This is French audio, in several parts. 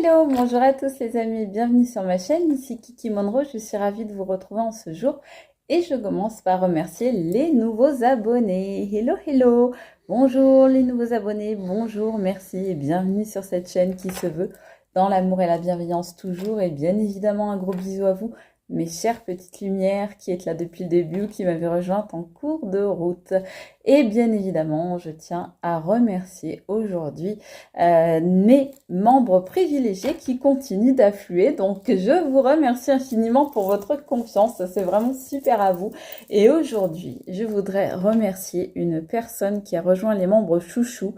Hello, bonjour à tous les amis, bienvenue sur ma chaîne, ici Kiki Monroe, je suis ravie de vous retrouver en ce jour et je commence par remercier les nouveaux abonnés. Hello, hello, bonjour les nouveaux abonnés, bonjour, merci et bienvenue sur cette chaîne qui se veut dans l'amour et la bienveillance toujours et bien évidemment un gros bisou à vous. Mes chères petites lumières qui êtes là depuis le début, qui m'avaient rejointe en cours de route. Et bien évidemment, je tiens à remercier aujourd'hui mes membres privilégiés qui continuent d'affluer. Donc, je vous remercie infiniment pour votre confiance. C'est vraiment super à vous. Et aujourd'hui, je voudrais remercier une personne qui a rejoint les membres chouchou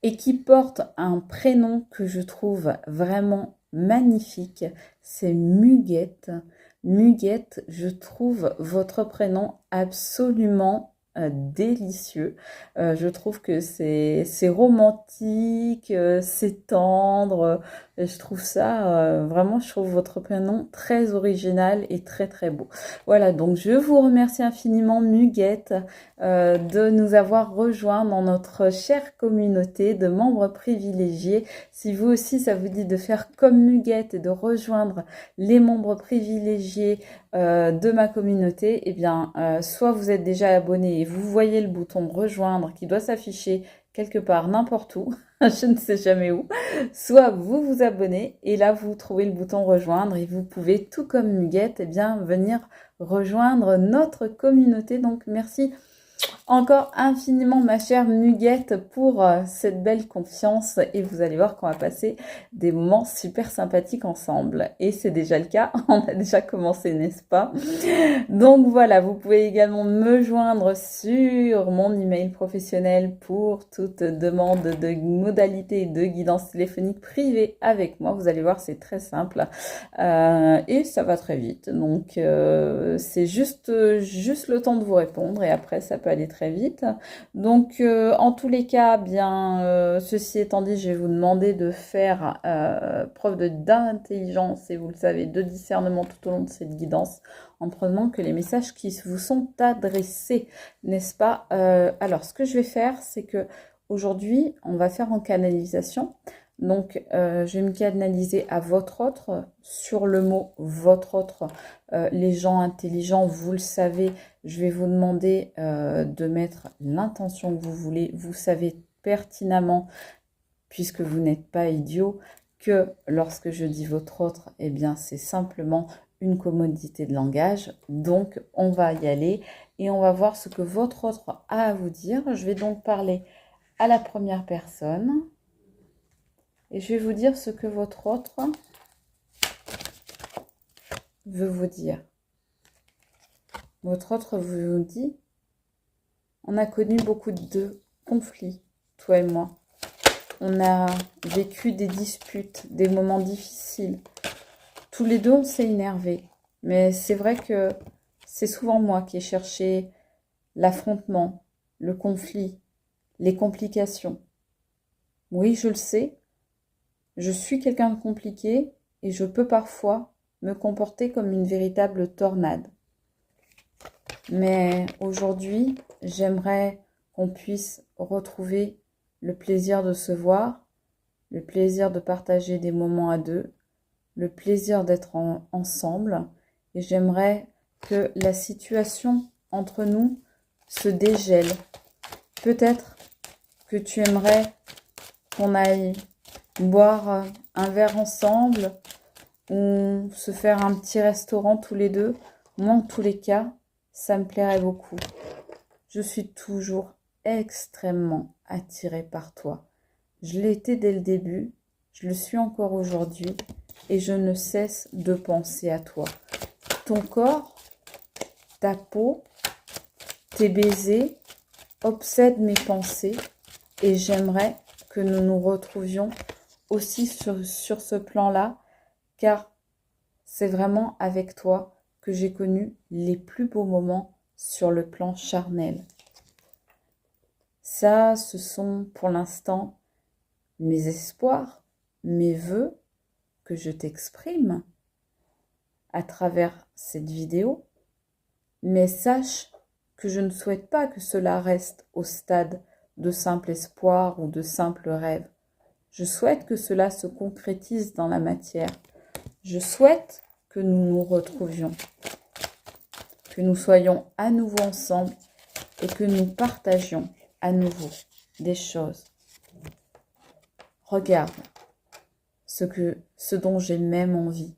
et qui porte un prénom que je trouve vraiment magnifique. C'est Muguette. Muguette, je trouve votre prénom absolument délicieux. Je trouve que c'est romantique, c'est tendre. Je trouve ça vraiment, je trouve votre prénom très original et très très beau. Voilà, donc je vous remercie infiniment Muguette de nous avoir rejoints dans notre chère communauté de membres privilégiés. Si vous aussi ça vous dit de faire comme Muguette et de rejoindre les membres privilégiés de ma communauté, eh bien, soit vous êtes déjà abonné et vous voyez le bouton rejoindre qui doit s'afficher quelque part, n'importe où, je ne sais jamais où, soit vous vous abonnez et là vous trouvez le bouton rejoindre et vous pouvez, tout comme Muguette, eh bien, venir rejoindre notre communauté. Donc, merci encore infiniment ma chère Muguette pour cette belle confiance et vous allez voir qu'on va passer des moments super sympathiques ensemble et c'est déjà le cas, on a déjà commencé, n'est-ce pas? Donc voilà, vous pouvez également me joindre sur mon email professionnel pour toute demande de modalité de guidance téléphonique privée avec moi. Vous allez voir, c'est très simple et ça va très vite. Donc c'est juste le temps de vous répondre et après ça peut aller très vite. Donc en tous les cas, bien ceci étant dit, je vais vous demander de faire preuve d'intelligence et vous le savez, de discernement tout au long de cette guidance en prenant que les messages qui vous sont adressés, n'est-ce pas? Alors, ce que je vais faire, c'est que aujourd'hui, on va faire en canalisation. Donc, je vais me canaliser à votre autre sur le mot votre autre. Les gens intelligents, vous le savez, je vais vous demander de mettre l'intention que vous voulez. Vous savez pertinemment, puisque vous n'êtes pas idiot, que lorsque je dis votre autre, eh bien, c'est simplement une commodité de langage. Donc, on va y aller et on va voir ce que votre autre a à vous dire. Je vais donc parler à la première personne et je vais vous dire ce que votre autre veut vous dire. Votre autre vous dit, on a connu beaucoup de conflits, toi et moi. On a vécu des disputes, des moments difficiles. Tous les deux, on s'est énervés. Mais c'est vrai que c'est souvent moi qui ai cherché l'affrontement, le conflit, les complications. Oui, je le sais, je suis quelqu'un de compliqué et je peux parfois me comporter comme une véritable tornade. Mais aujourd'hui, j'aimerais qu'on puisse retrouver le plaisir de se voir, le plaisir de partager des moments à deux, le plaisir d'être ensemble. Et j'aimerais que la situation entre nous se dégèle. Peut-être que tu aimerais qu'on aille boire un verre ensemble ou se faire un petit restaurant tous les deux. Moi, en tous les cas, ça me plairait beaucoup. Je suis toujours extrêmement attirée par toi. Je l'ai été dès le début, je le suis encore aujourd'hui et je ne cesse de penser à toi. Ton corps, ta peau, tes baisers obsèdent mes pensées et j'aimerais que nous nous retrouvions aussi sur ce plan-là, car c'est vraiment avec toi que j'ai connu les plus beaux moments sur le plan charnel. Ça, ce sont pour l'instant mes espoirs, mes vœux que je t'exprime à travers cette vidéo, mais sache que je ne souhaite pas que cela reste au stade de simple espoir ou de simple rêve. Je souhaite que cela se concrétise dans la matière. Je souhaite que nous nous retrouvions, que nous soyons à nouveau ensemble et que nous partagions à nouveau des choses. Regarde ce dont j'ai même envie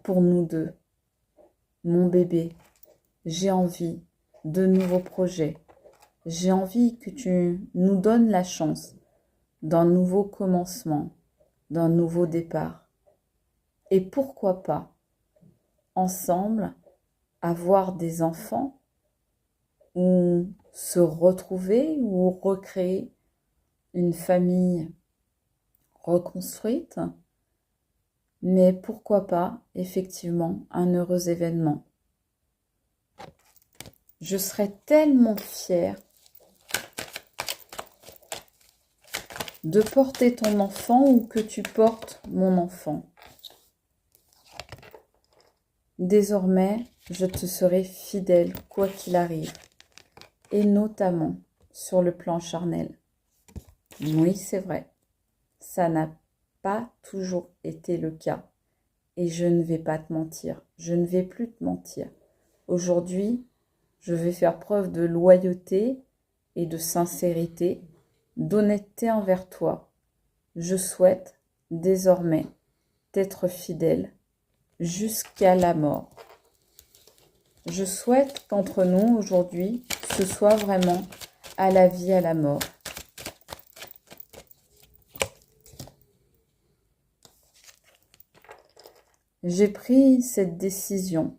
pour nous deux. Mon bébé, j'ai envie de nouveaux projets. J'ai envie que tu nous donnes la chance d'un nouveau commencement, d'un nouveau départ. Et pourquoi pas, ensemble, avoir des enfants ou se retrouver ou recréer une famille reconstruite, mais pourquoi pas, effectivement, un heureux événement. Je serais tellement fière de porter ton enfant ou que tu portes mon enfant. Désormais, je te serai fidèle quoi qu'il arrive, et notamment sur le plan charnel. Oui, c'est vrai, ça n'a pas toujours été le cas, et je ne vais pas te mentir, je ne vais plus te mentir. Aujourd'hui, je vais faire preuve de loyauté et de sincérité, d'honnêteté envers toi. Je souhaite désormais t'être fidèle jusqu'à la mort. Je souhaite qu'entre nous, aujourd'hui, ce soit vraiment à la vie, à la mort. J'ai pris cette décision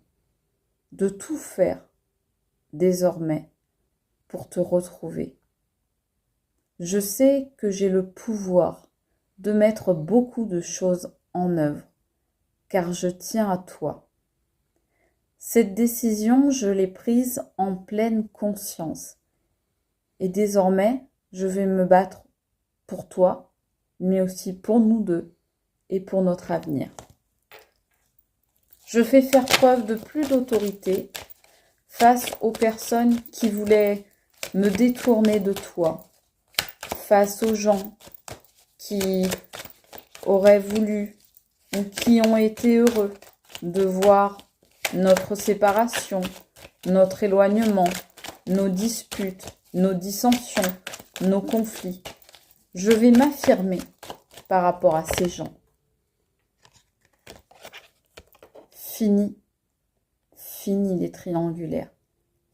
de tout faire désormais pour te retrouver. Je sais que j'ai le pouvoir de mettre beaucoup de choses en œuvre, car je tiens à toi. Cette décision, je l'ai prise en pleine conscience. Et désormais, je vais me battre pour toi, mais aussi pour nous deux et pour notre avenir. Je fais faire preuve de plus d'autorité face aux personnes qui voulaient me détourner de toi, face aux gens qui auraient voulu ou qui ont été heureux de voir notre séparation, notre éloignement, nos disputes, nos dissensions, nos conflits. Je vais m'affirmer par rapport à ces gens. Fini les triangulaires.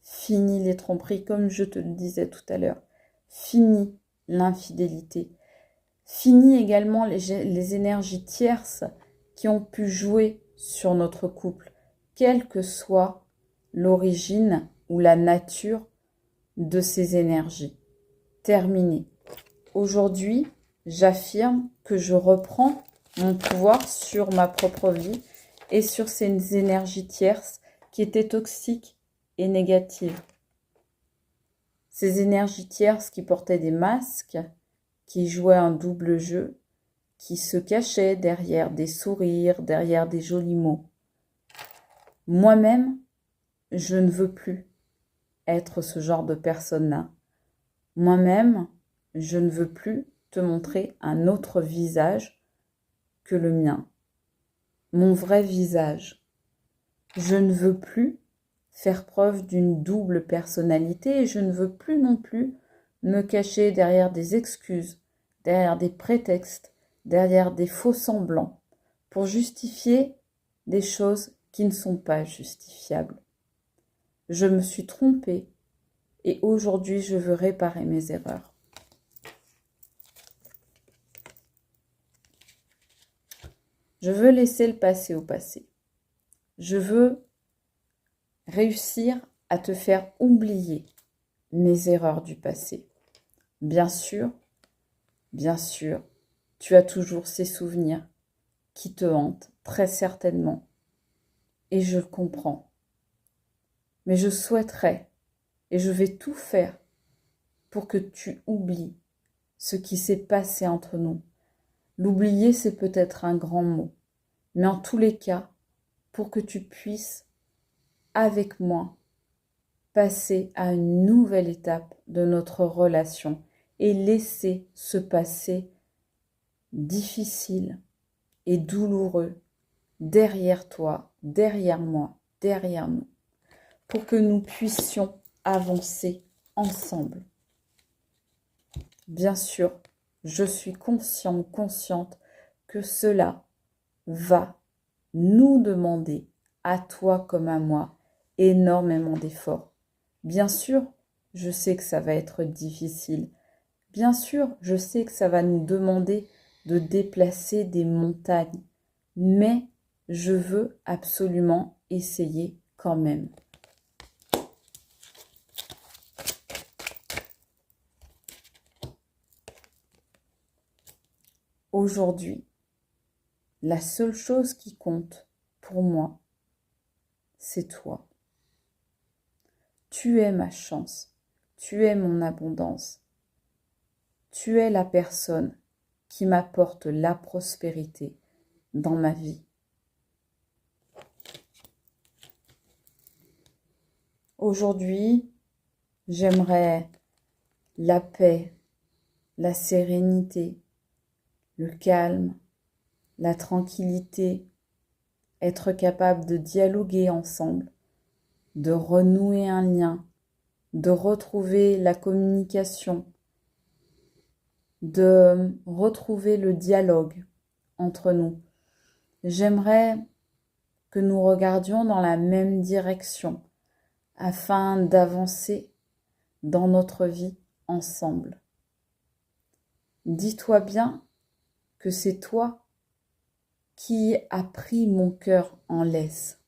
Fini les tromperies, comme je te le disais tout à l'heure. Fini l'infidélité. Fini également les énergies tierces qui ont pu jouer sur notre couple, quelle que soit l'origine ou la nature de ces énergies. Terminé. Aujourd'hui, j'affirme que je reprends mon pouvoir sur ma propre vie et sur ces énergies tierces qui étaient toxiques et négatives. Ces énergies tierces qui portaient des masques, qui jouaient un double jeu, qui se cachaient derrière des sourires, derrière des jolis mots. Moi-même, je ne veux plus être ce genre de personne-là. Moi-même, je ne veux plus te montrer un autre visage que le mien. Mon vrai visage. Je ne veux plus faire preuve d'une double personnalité et je ne veux plus non plus me cacher derrière des excuses, derrière des prétextes, derrière des faux semblants pour justifier des choses qui ne sont pas justifiables. Je me suis trompée et aujourd'hui je veux réparer mes erreurs. Je veux laisser le passé au passé. Je veux réussir à te faire oublier mes erreurs du passé. Bien sûr, tu as toujours ces souvenirs qui te hantent, très certainement. Et je le comprends. Mais je souhaiterais, et je vais tout faire pour que tu oublies ce qui s'est passé entre nous. L'oublier, c'est peut-être un grand mot. Mais en tous les cas, pour que tu puisses, avec moi, passer à une nouvelle étape de notre relation et laisser ce passé difficile et douloureux derrière toi, derrière moi, derrière nous, pour que nous puissions avancer ensemble. Bien sûr, je suis conscient ou consciente que cela va nous demander, à toi comme à moi, énormément d'efforts. Bien sûr, je sais que ça va être difficile. Bien sûr, je sais que ça va nous demander de déplacer des montagnes. Mais je veux absolument essayer quand même. Aujourd'hui, la seule chose qui compte pour moi, c'est toi. Tu es ma chance, tu es mon abondance, tu es la personne qui m'apporte la prospérité dans ma vie. Aujourd'hui, j'aimerais la paix, la sérénité, le calme, la tranquillité, être capable de dialoguer ensemble, de renouer un lien, de retrouver la communication, de retrouver le dialogue entre nous. J'aimerais que nous regardions dans la même direction afin d'avancer dans notre vie ensemble. Dis-toi bien que c'est toi qui as pris mon cœur en laisse.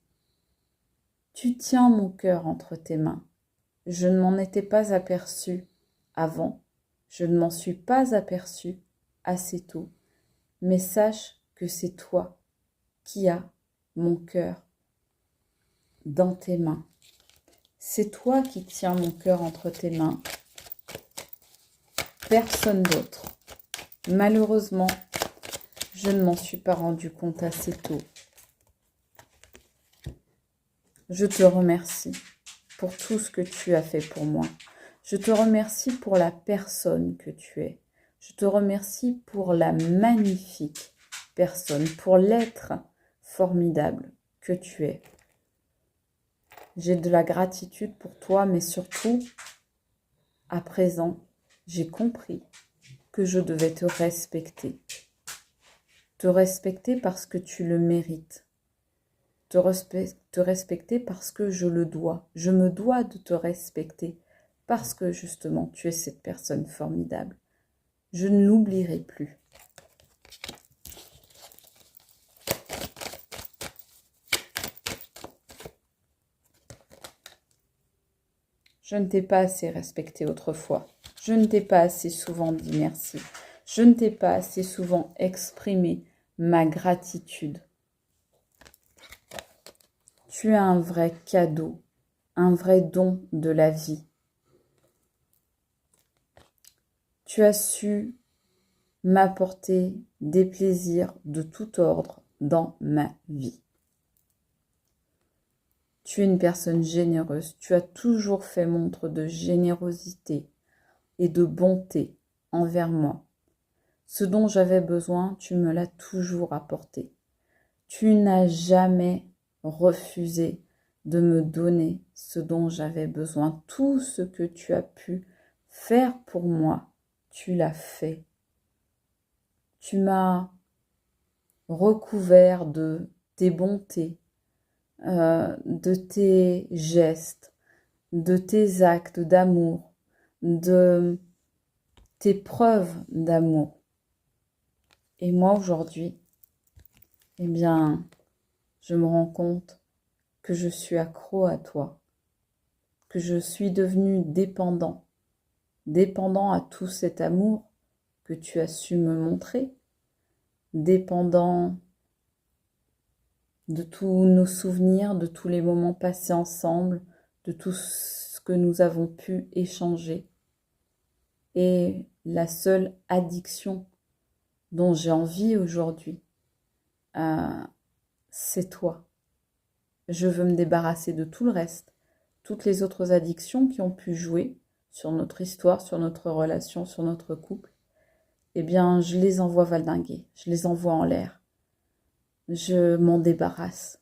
Tu tiens mon cœur entre tes mains. Je ne m'en étais pas aperçue avant, je ne m'en suis pas aperçue assez tôt, mais sache que c'est toi qui as mon cœur dans tes mains. C'est toi qui tiens mon cœur entre tes mains, personne d'autre. Malheureusement, je ne m'en suis pas rendu compte assez tôt. Je te remercie pour tout ce que tu as fait pour moi. Je te remercie pour la personne que tu es. Je te remercie pour la magnifique personne, pour l'être formidable que tu es. J'ai de la gratitude pour toi, mais surtout, à présent, j'ai compris que je devais te respecter. Te respecter parce que tu le mérites. Te respecter parce que je le dois. Je me dois de te respecter parce que justement tu es cette personne formidable. Je ne l'oublierai plus. Je ne t'ai pas assez respecté autrefois. Je ne t'ai pas assez souvent dit merci. Je ne t'ai pas assez souvent exprimé ma gratitude. Tu es un vrai cadeau, un vrai don de la vie. Tu as su m'apporter des plaisirs de tout ordre dans ma vie. Tu es une personne généreuse, tu as toujours fait montre de générosité et de bonté envers moi. Ce dont j'avais besoin, tu me l'as toujours apporté. Tu n'as jamais refusé de me donner ce dont j'avais besoin. Tout ce que tu as pu faire pour moi, tu l'as fait. Tu m'as recouvert de tes bontés, de tes gestes, de tes actes d'amour, de tes preuves d'amour. Et moi aujourd'hui, eh bien, je me rends compte que je suis accro à toi, que je suis devenu dépendant à tout cet amour que tu as su me montrer, dépendant de tous nos souvenirs, de tous les moments passés ensemble, de tout ce que nous avons pu échanger. Et la seule addiction dont j'ai envie aujourd'hui, c'est toi. Je veux me débarrasser de tout le reste, toutes les autres addictions qui ont pu jouer sur notre histoire, sur notre relation, sur notre couple. eh bien, je les envoie valdinguer, je les envoie en l'air. Je m'en débarrasse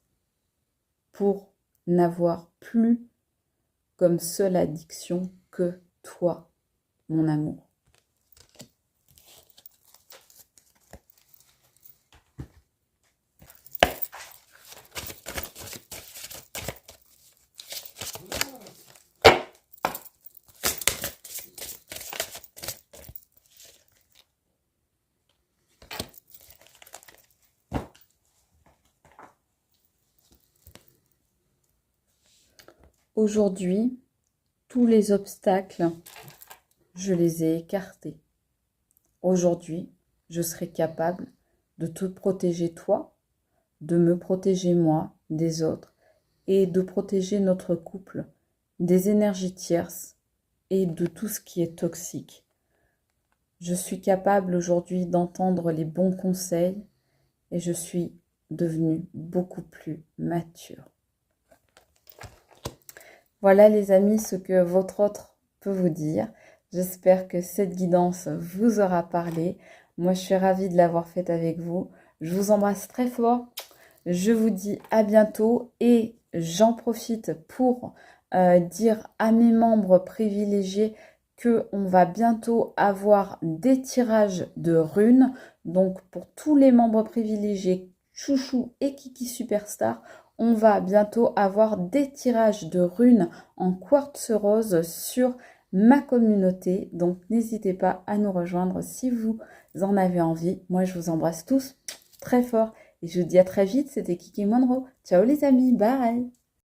pour n'avoir plus comme seule addiction que toi, mon amour. Aujourd'hui, tous les obstacles, je les ai écartés. Aujourd'hui, je serai capable de te protéger toi, de me protéger moi, des autres, et de protéger notre couple des énergies tierces et de tout ce qui est toxique. Je suis capable aujourd'hui d'entendre les bons conseils et je suis devenue beaucoup plus mature. Voilà les amis ce que votre autre peut vous dire. J'espère que cette guidance vous aura parlé. Moi je suis ravie de l'avoir faite avec vous. Je vous embrasse très fort. Je vous dis à bientôt et j'en profite pour dire à mes membres privilégiés qu'on va bientôt avoir des tirages de runes. Donc pour tous les membres privilégiés, Chouchou et Kiki Superstar, on va bientôt avoir des tirages de runes en quartz rose sur ma communauté. Donc n'hésitez pas à nous rejoindre si vous en avez envie. Moi je vous embrasse tous très fort et je vous dis à très vite. C'était Kiki Monroe. Ciao les amis, bye.